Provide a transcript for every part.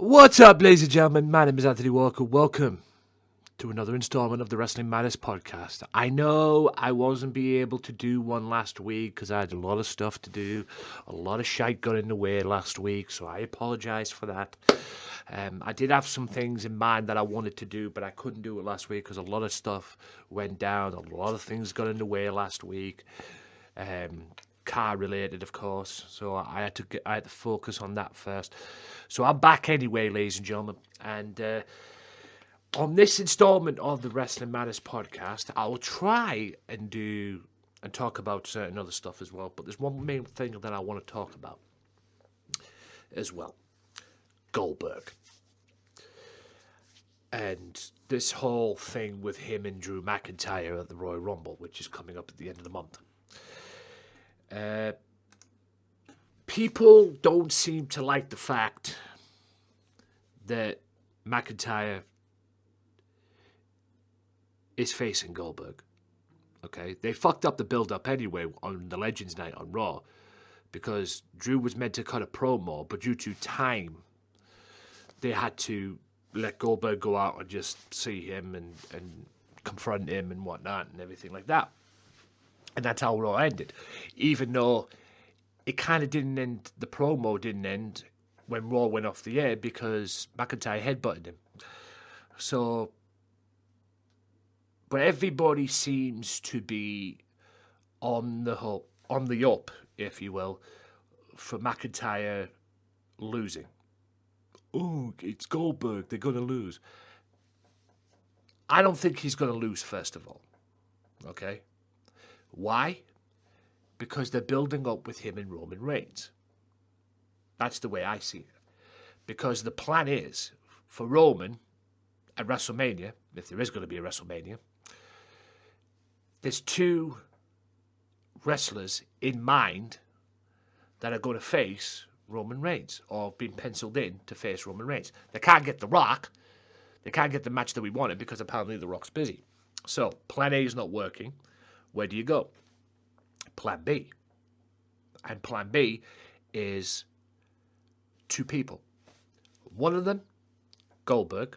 What's up, ladies and gentlemen? My name is Anthony Walker. Welcome to another installment of the Wrestling Matters podcast. I know I wasn't be able to do one last week because I had a lot of stuff to do. A lot of shite got in the way last week, so I apologise for that. I did have some things in mind that I wanted to do, but I couldn't do it last week because a lot of stuff went down. A lot of things got in the way last week. Car related, of course, so I had to focus on that first. So I'm back anyway, ladies and gentlemen, and on this installment of the Wrestling Matters podcast, I will try and talk about certain other stuff as well. But there's one main thing that I want to talk about as well: Goldberg, and this whole thing with him and Drew McIntyre at the Royal Rumble, which is coming up at the end of the month. People don't seem to like the fact that McIntyre is facing Goldberg. Okay, they fucked up the build-up anyway on the Legends Night on Raw because Drew was meant to cut a promo, but due to time, they had to let Goldberg go out and just see him and confront him and whatnot and everything like that. And that's how Raw ended. Even though it kind of didn't end, the promo didn't end when Raw went off the air because McIntyre headbutted him. So, but everybody seems to be on the up, if you will, for McIntyre losing. Oh, it's Goldberg, they're going to lose. I don't think he's going to lose, first of all. Okay? Why? Because they're building up with him and Roman Reigns. That's the way I see it. Because the plan is for Roman at WrestleMania, if there is going to be a WrestleMania, there's two wrestlers in mind that are going to face Roman Reigns or been penciled in to face Roman Reigns. They can't get The Rock. They can't get the match that we wanted because apparently The Rock's busy. So plan A is not working. Where do you go? Plan B. And plan B is two people. One of them, Goldberg.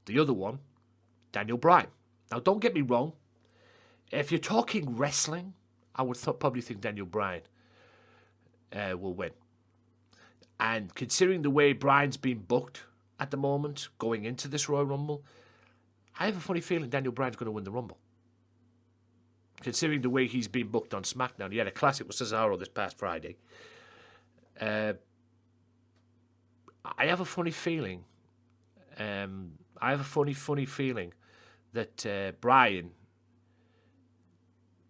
The other one, Daniel Bryan. Now, don't get me wrong. If you're talking wrestling, I would probably think Daniel Bryan will win. And considering the way Bryan's been booked at the moment, going into this Royal Rumble, I have a funny feeling Daniel Bryan's going to win the Rumble. Considering the way he's been booked on SmackDown. He had a classic with Cesaro this past Friday. I have a funny feeling. Funny feeling that Bryan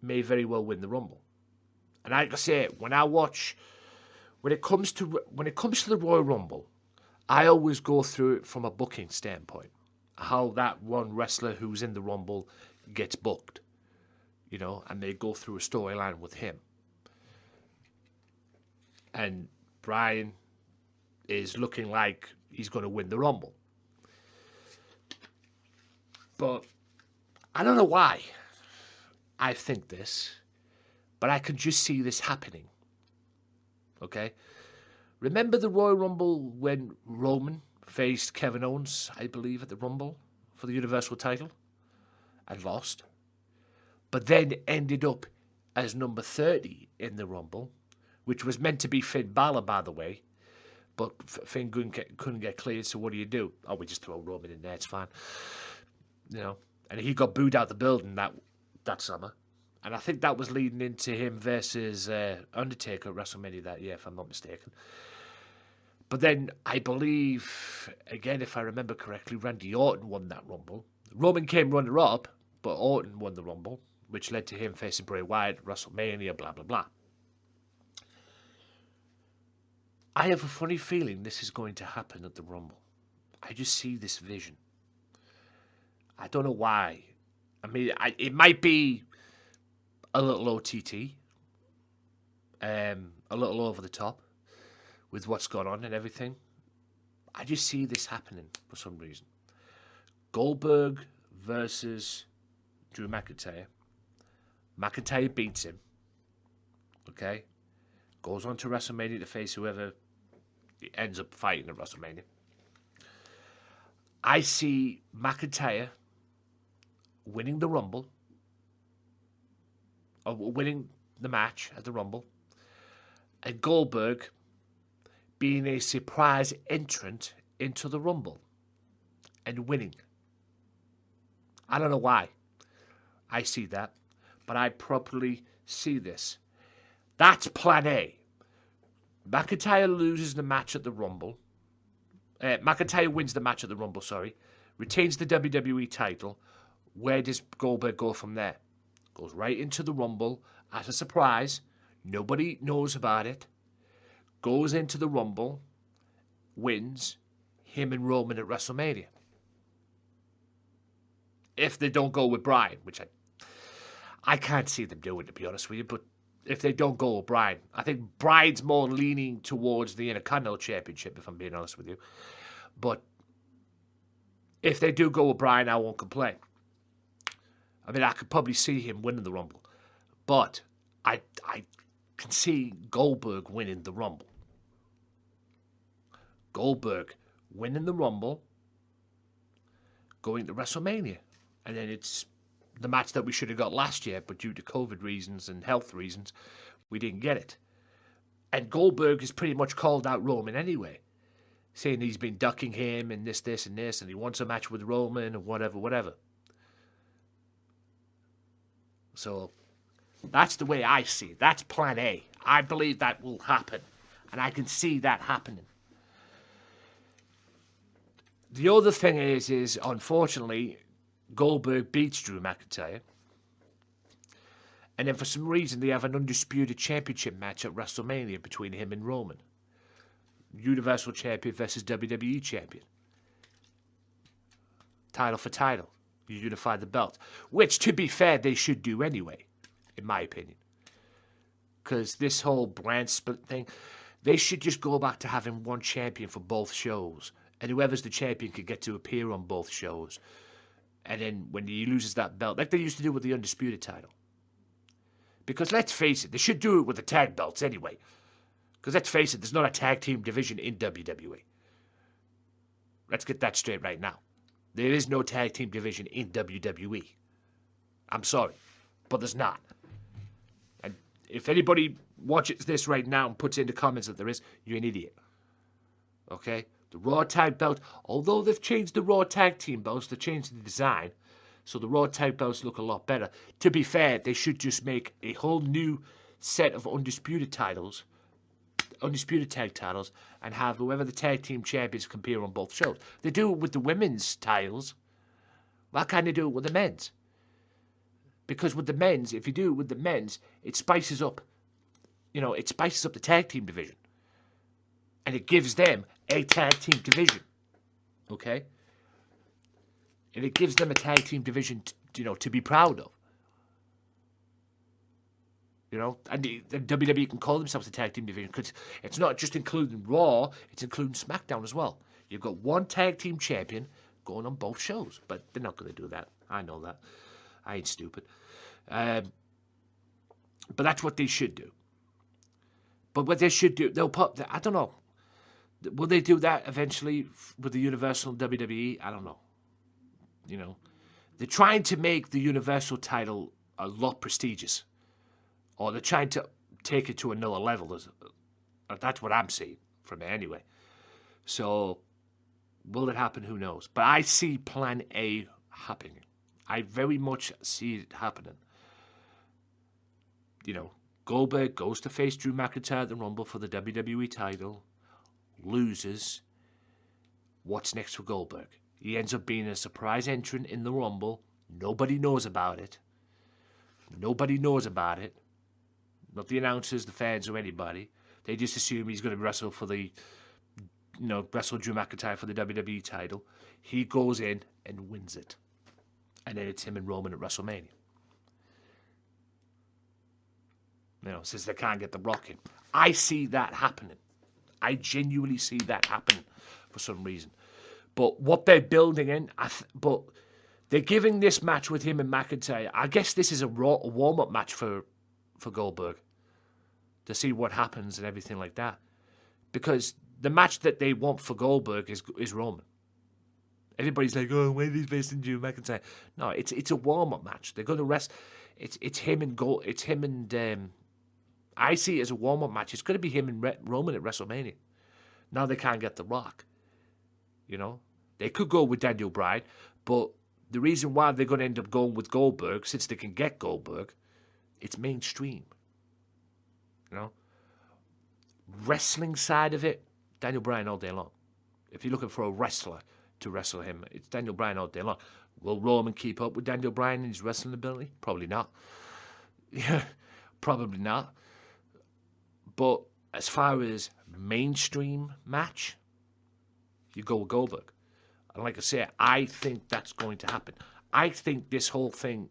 may very well win the Rumble. And like I say, when it comes to the Royal Rumble, I always go through it from a booking standpoint. How that one wrestler who's in the Rumble gets booked. You know, and they go through a storyline with him. And Bryan is looking like he's going to win the Rumble. But I don't know why I think this, but I can just see this happening. Okay? Remember the Royal Rumble when Roman faced Kevin Owens, I believe, at the Rumble for the Universal title and lost? But then ended up as number 30 in the Rumble, which was meant to be Finn Balor, by the way. But Finn couldn't get cleared, so what do? Oh, we just throw Roman in there, it's fine. You know, and he got booed out the building that summer. And I think that was leading into him versus Undertaker at WrestleMania that year, if I'm not mistaken. But then, I believe, again, if I remember correctly, Randy Orton won that Rumble. Roman came runner-up, but Orton won the Rumble, which led to him facing Bray Wyatt at WrestleMania, blah, blah, blah. I have a funny feeling this is going to happen at the Rumble. I just see this vision. I don't know why. I mean, it might be a little OTT, a little over the top with what's going on and everything. I just see this happening for some reason. Goldberg versus Drew McIntyre. McIntyre beats him. Goes on to WrestleMania to face whoever ends up fighting at WrestleMania. I see McIntyre winning the Rumble, or winning the match at the Rumble, and Goldberg being a surprise entrant into the Rumble and winning. I don't know why I see that, but I properly see this. That's plan A. McIntyre loses the match at the Rumble. McIntyre wins the match at the Rumble, retains the WWE title. Where does Goldberg go from there? Goes right into the Rumble as a surprise. Nobody knows about it. Goes into the Rumble, wins, him and Roman at WrestleMania. If they don't go with Bryan, which I can't see them doing, to be honest with you, but if they don't go with Bryan, I think Bryan's more leaning towards the Intercontinental Championship, if I'm being honest with you. But if they do go with Bryan, I won't complain. I mean, I could probably see him winning the Rumble. But I can see Goldberg winning the Rumble. Goldberg winning the Rumble, going to WrestleMania. And then it's the match that we should have got last year, but due to COVID reasons and health reasons, we didn't get it. And Goldberg has pretty much called out Roman anyway, saying he's been ducking him and this, and he wants a match with Roman and whatever. So that's the way I see it. That's plan A. I believe that will happen, and I can see that happening. The other thing is unfortunately, Goldberg beats Drew McIntyre. And then for some reason, they have an undisputed championship match at WrestleMania between him and Roman. Universal Champion versus WWE Champion. Title for title. You unify the belt. Which, to be fair, they should do anyway, in my opinion. Because this whole brand split thing, they should just go back to having one champion for both shows. And whoever's the champion could get to appear on both shows. And then when he loses that belt, like they used to do with the Undisputed title. Because let's face it, they should do it with the tag belts anyway. Because let's face it, there's not a tag team division in WWE. Let's get that straight right now. There is no tag team division in WWE. I'm sorry, but there's not. And if anybody watches this right now and puts in the comments that there is, you're an idiot. Okay? The Raw Tag Belt, although they've changed the Raw Tag Team belts, they've changed the design, so the Raw Tag belts look a lot better. To be fair, they should just make a whole new set of Undisputed titles, Undisputed Tag titles, and have whoever the Tag Team Champions compare on both shows. They do it with the women's titles. Why can't they do it with the men's? Because with the men's, if you do it with the men's, it spices up, it spices up the Tag Team division. And it gives them a tag team division, okay? And it gives them a tag team division, to be proud of. And the WWE can call themselves a tag team division because it's not just including Raw, it's including SmackDown as well. You've got one tag team champion going on both shows, but they're not going to do that. I know that. I ain't stupid. But that's what they should do. But what they should do, I don't know. Will they do that eventually with the Universal and WWE? I don't know. They're trying to make the Universal title a lot prestigious. Or they're trying to take it to another level. That's what I'm seeing from it anyway. So, will it happen? Who knows? But I see plan A happening. I very much see it happening. Goldberg goes to face Drew McIntyre at the Rumble for the WWE title. Loses. What's next for Goldberg? He ends up being a surprise entrant in the Rumble. Nobody knows about it. Nobody knows about it. Not the announcers, the fans, or anybody. They just assume he's going to wrestle for wrestle Drew McIntyre for the WWE title. He goes in and wins it. And then it's him and Roman at WrestleMania. Since they can't get the Rock in. I see that happening. I genuinely see that happening for some reason. But what they're building in, but they're giving this match with him and McIntyre. I guess this is a warm-up match for Goldberg to see what happens and everything like that. Because the match that they want for Goldberg is Roman. Everybody's like, oh, why are they facing Drew McIntyre? No, it's a warm-up match. They're going to rest. It's him and It's him and I see it as a warm-up match. It's going to be him and Roman at WrestleMania. Now they can't get The Rock. You know, they could go with Daniel Bryan, but the reason why they're going to end up going with Goldberg, since they can get Goldberg, it's mainstream. You know, wrestling side of it, Daniel Bryan all day long. If you're looking for a wrestler to wrestle him, it's Daniel Bryan all day long. Will Roman keep up with Daniel Bryan and his wrestling ability? Probably not. Yeah, probably not. But as far as mainstream match, you go with Goldberg. And like I say, I think that's going to happen. I think this whole thing,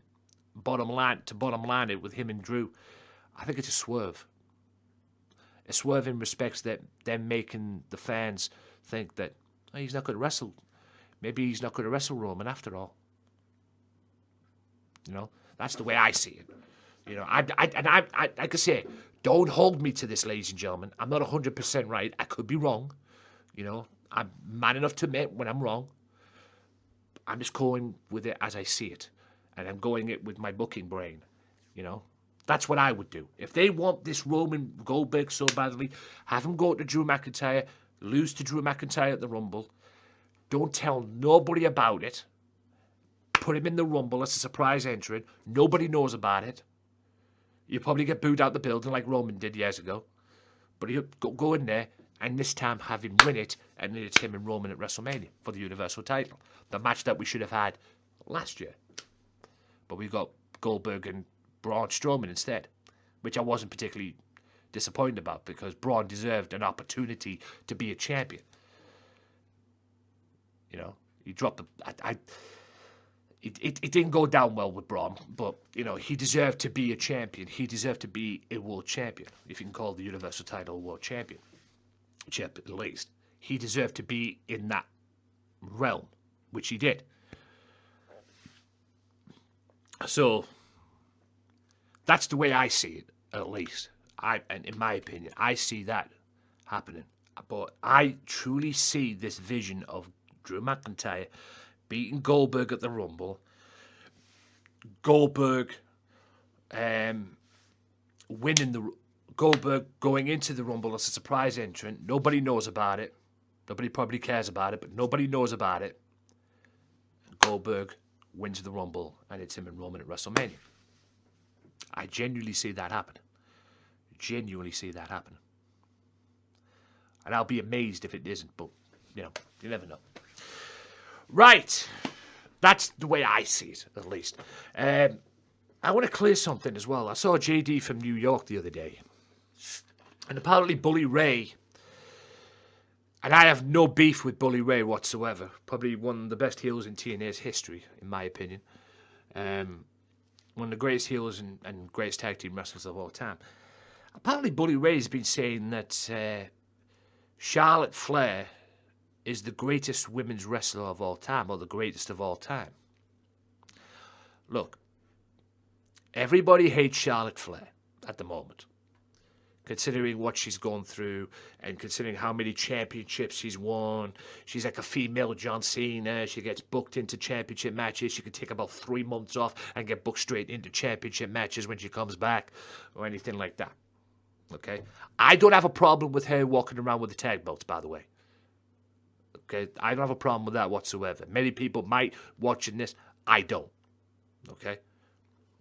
bottom line it with him and Drew, I think it's a swerve. A swerve in respects that they're making the fans think that he's not going to wrestle. Maybe he's not going to wrestle Roman after all. You know, that's the way I see it. You know, I like I say, don't hold me to this, ladies and gentlemen. I'm not 100% right. I could be wrong. You know, I'm man enough to admit when I'm wrong. I'm just going with it as I see it. And I'm going it with my booking brain. You know, that's what I would do. If they want this Roman Goldberg so badly, have him go to Drew McIntyre, lose to Drew McIntyre at the Rumble. Don't tell nobody about it. Put him in the Rumble as a surprise entrant. Nobody knows about it. You probably get booed out the building like Roman did years ago. But you go in there and this time have him win it, and it's him and Roman at WrestleMania for the Universal title. The match that we should have had last year. But we got Goldberg and Braun Strowman instead, which I wasn't particularly disappointed about because Braun deserved an opportunity to be a champion. You know, he dropped the... It didn't go down well with Braun, but, you know, he deserved to be a champion. He deserved to be a world champion, if you can call the Universal title a world champion. At least. He deserved to be in that realm, which he did. So, that's the way I see it, at least. And in my opinion, I see that happening. But I truly see this vision of Drew McIntyre beating Goldberg at the Rumble. Goldberg winning the... Goldberg going into the Rumble as a surprise entrant. Nobody knows about it. Nobody probably cares about it, but nobody knows about it. Goldberg wins the Rumble, and it's him and Roman at WrestleMania. I genuinely see that happening. Genuinely see that happening. And I'll be amazed if it isn't, but, you know, you never know. Right. That's the way I see it, at least. I want to clear something as well. I saw JD from New York the other day. And apparently Bully Ray, and I have no beef with Bully Ray whatsoever. Probably one of the best heels in TNA's history, in my opinion. One of the greatest heels and greatest tag team wrestlers of all time. Apparently Bully Ray's been saying that Charlotte Flair is the greatest women's wrestler of all time, or the greatest of all time. Look, everybody hates Charlotte Flair at the moment, considering what she's gone through and considering how many championships she's won. She's like a female John Cena. She gets booked into championship matches. She could take about 3 months off and get booked straight into championship matches when she comes back or anything like that. Okay? I don't have a problem with her walking around with the tag belts, by the way. Okay? I don't have a problem with that whatsoever. Many people might watching this. I don't. Okay?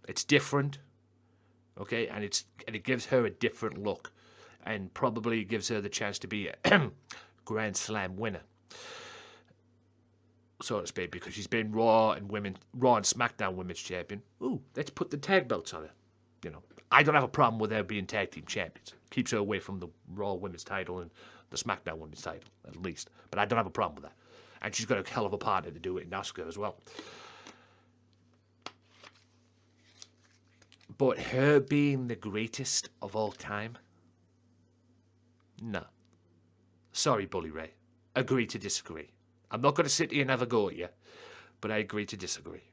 It's different. Okay, and it gives her a different look, and probably gives her the chance to be a Grand Slam winner, so to speak, because she's been Raw and SmackDown Women's Champion. Ooh, let's put the tag belts on her. You know, I don't have a problem with her being tag team champions. Keeps her away from the Raw Women's title and the SmackDown Women's title, at least. But I don't have a problem with that, and she's got a hell of a partner to do it in Asuka as well. But her being the greatest of all time? No. Sorry, Bully Ray. Agree to disagree. I'm not going to sit here and have a go at you, but I agree to disagree.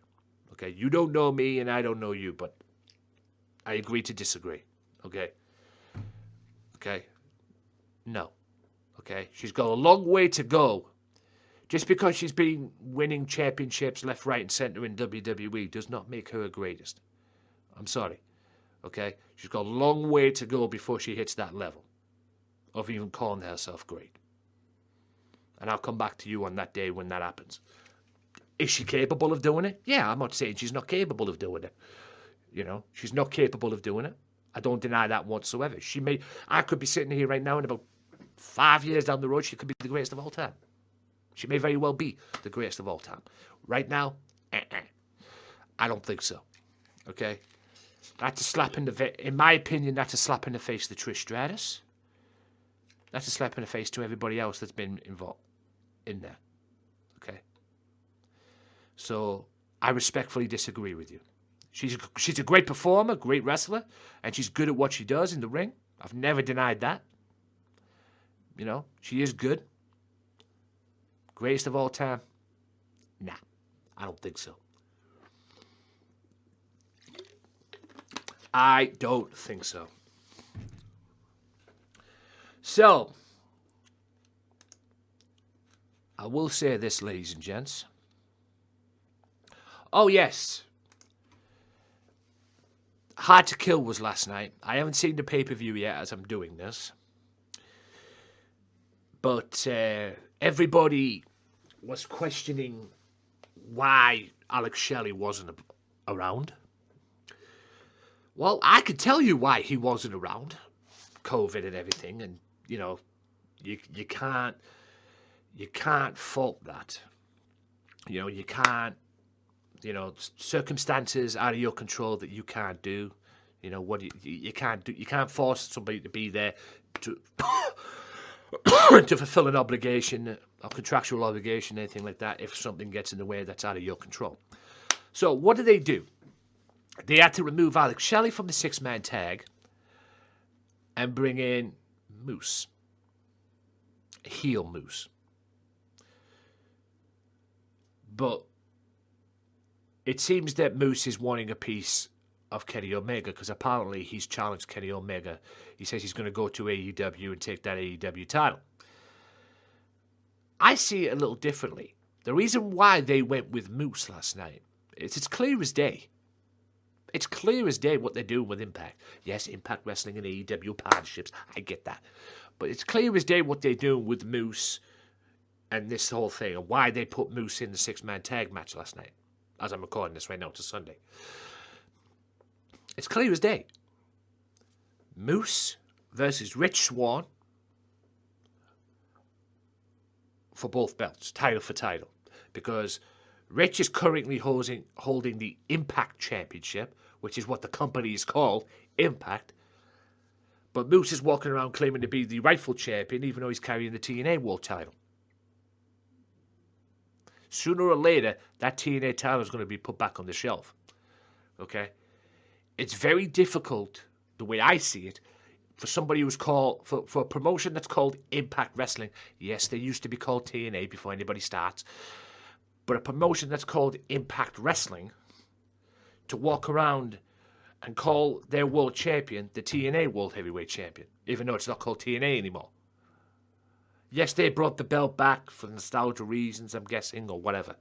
Okay? You don't know me and I don't know you, but I agree to disagree. Okay? Okay? No. Okay? She's got a long way to go Just because she's been winning championships left, right, and centre in WWE does not make her a greatest. I'm sorry. Okay? She's got a long way to go before she hits that level of even calling herself great. And I'll come back to you on that day when that happens. Is she capable of doing it? Yeah, I'm not saying she's not capable of doing it. You know, she's not capable of doing it. I don't deny that whatsoever. I could be sitting here right now and about 5 years down the road, she could be the greatest of all time. She may very well be the greatest of all time. Right now, I don't think so. Okay? That's a slap in the face. In my opinion, that's a slap in the face to Trish Stratus. That's a slap in the face to everybody else that's been involved in there. Okay? So, I respectfully disagree with you. She's a great performer, great wrestler, and she's good at what she does in the ring. I've never denied that. You know, she is good. Greatest of all time? Nah, I don't think so. I don't think so. So, I will say this, ladies and gents. Oh, yes. Hard to Kill was last night. I haven't seen the pay-per-view yet as I'm doing this. But everybody was questioning why Alex Shelley wasn't around. Well, I could tell you why he wasn't around. COVID and everything. And, you know, you can't fault that. You know, you can't, you know, circumstances out of your control that you can't do. You know, what you can't do. You can't force somebody to be there to to fulfill an obligation, a contractual obligation, anything like that, if something gets in the way that's out of your control. So what do? They had to remove Alex Shelley from the 6-man tag and bring in Moose. Heel Moose. But it seems that Moose is wanting a piece of Kenny Omega because apparently he's challenged Kenny Omega. He says he's going to go to AEW and take that AEW title. I see it a little differently. The reason why they went with Moose last night is it's clear as day. It's clear as day what they're doing with Impact. Yes, Impact Wrestling and AEW partnerships. I get that. But it's clear as day what they're doing with Moose and this whole thing and why they put Moose in the 6-man tag match last night. As I'm recording this right now, it's Sunday. It's clear as day. Moose versus Rich Swann for both belts, title for title. Because Rich is currently holding the Impact Championship, which is what the company is called, Impact. But Moose is walking around claiming to be the rightful champion, even though he's carrying the TNA World title. Sooner or later, that TNA title is going to be put back on the shelf. Okay? It's very difficult, the way I see it, for somebody who's called, for a promotion that's called Impact Wrestling. Yes, they used to be called TNA before anybody starts. But a promotion that's called Impact Wrestling, to walk around and call their world champion the TNA World Heavyweight Champion, even though it's not called TNA anymore. Yes, they brought the belt back for nostalgia reasons, I'm guessing, or whatever.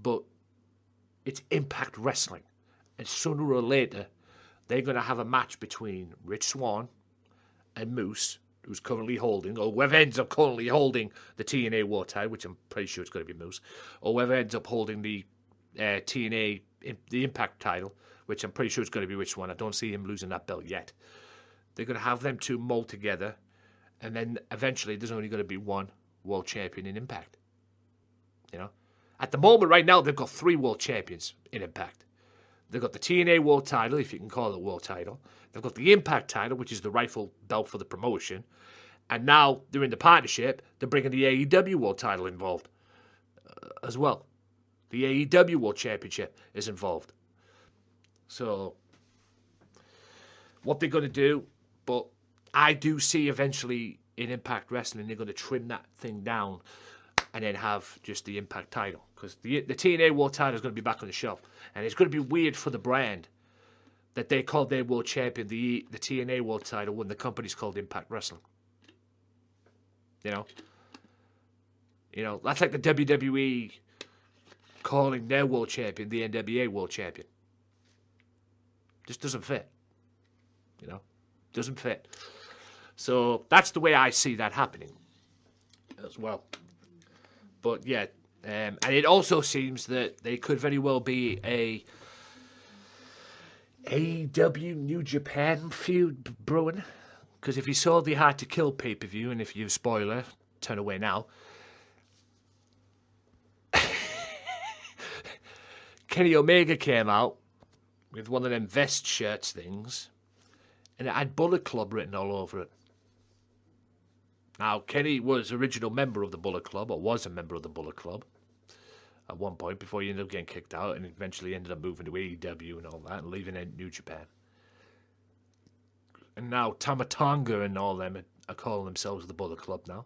But it's Impact Wrestling. And sooner or later, they're going to have a match between Rich Swann and Moose, who's currently holding, or whoever ends up currently holding the TNA World title, which I'm pretty sure it's going to be Moose, or whoever ends up holding the TNA, the Impact title, which I'm pretty sure it's going to be Rich Swann. I don't see him losing that belt yet. They're going to have them two mold together, and then eventually there's only going to be one world champion in Impact. You know? At the moment, right now, they've got 3 world champions in Impact. They've got the TNA World title, if you can call it a world title. They've got the Impact title, which is the rightful belt for the promotion. And now they're in the partnership. They're bringing the AEW World title involved as well. The AEW World Championship is involved. So, what they're going to do, but I do see eventually in Impact Wrestling, they're going to trim that thing down and then have just the Impact title. Because the TNA World title is going to be back on the shelf. And it's going to be weird for the brand that they called their world champion the TNA World title when the company's called Impact Wrestling. You know? You know, that's like the WWE calling their world champion the NWA world champion. Just doesn't fit. You know, doesn't fit. So that's the way I see that happening as well. But yeah, and it also seems that they could very well be a AEW New Japan feud brewing. Because if you saw the Hard to Kill pay-per-view, and if you spoiler, turn away now. Kenny Omega came out with one of them vest shirts things, and it had Bullet Club written all over it. Now, Kenny was original member of the Bullet Club, or was a member of the Bullet Club, at one point, before he ended up getting kicked out, and eventually ended up moving to AEW and all that, and leaving in New Japan. And now Tama Tonga and all them are calling themselves the Bullet Club now.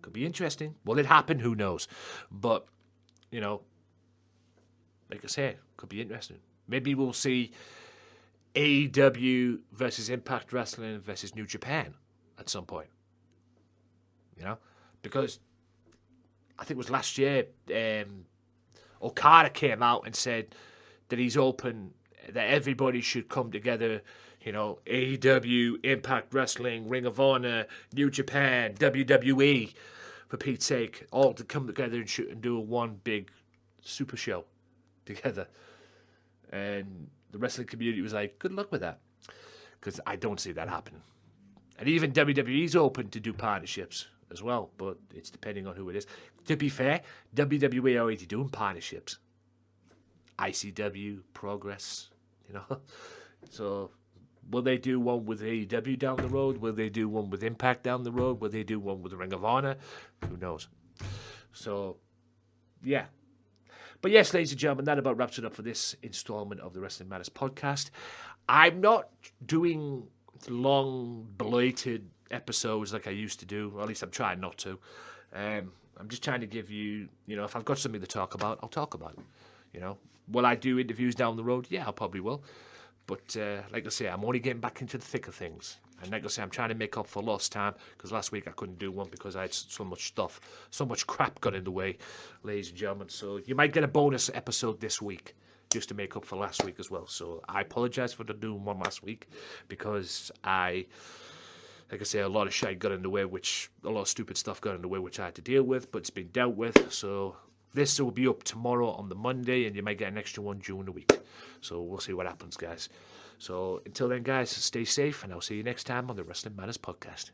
Could be interesting. Will it happen? Who knows? But, you know, like I say, could be interesting. Maybe we'll see AEW versus Impact Wrestling versus New Japan at some point. You know? Because I think it was last year, Okada came out and said that he's open, that everybody should come together, you know, AEW, Impact Wrestling, Ring of Honor, New Japan, WWE, for Pete's sake, all to come together and shoot and do a one big super show together. And the wrestling community was like, good luck with that. Because I don't see that happening. And even WWE's open to do partnerships as well, but it's depending on who it is. To be fair, WWE are already doing partnerships. ICW, Progress, you know. So, will they do one with AEW down the road? Will they do one with Impact down the road? Will they do one with the Ring of Honor? Who knows? So, yeah. But yes, ladies and gentlemen, that about wraps it up for this installment of the Wrestling Matters podcast. I'm not doing long, belated episodes like I used to do, or at least I'm trying not to. I'm just trying to give you, you know, if I've got something to talk about, I'll talk about it. You know, will I do interviews down the road? Yeah, I probably will. But like I say, I'm only getting back into the thick of things. And like I say, I'm trying to make up for lost time, because last week I couldn't do one because I had so much stuff, so much crap got in the way, ladies and gentlemen. So you might get a bonus episode this week, just to make up for last week as well. So I apologise for not doing one last week, because like I say, a lot of shit got in the way, a lot of stupid stuff got in the way, which I had to deal with, but it's been dealt with. So this will be up tomorrow on the Monday, and you might get an extra one during the week. So we'll see what happens, guys. So until then, guys, stay safe, and I'll see you next time on the Wrestling Matters podcast.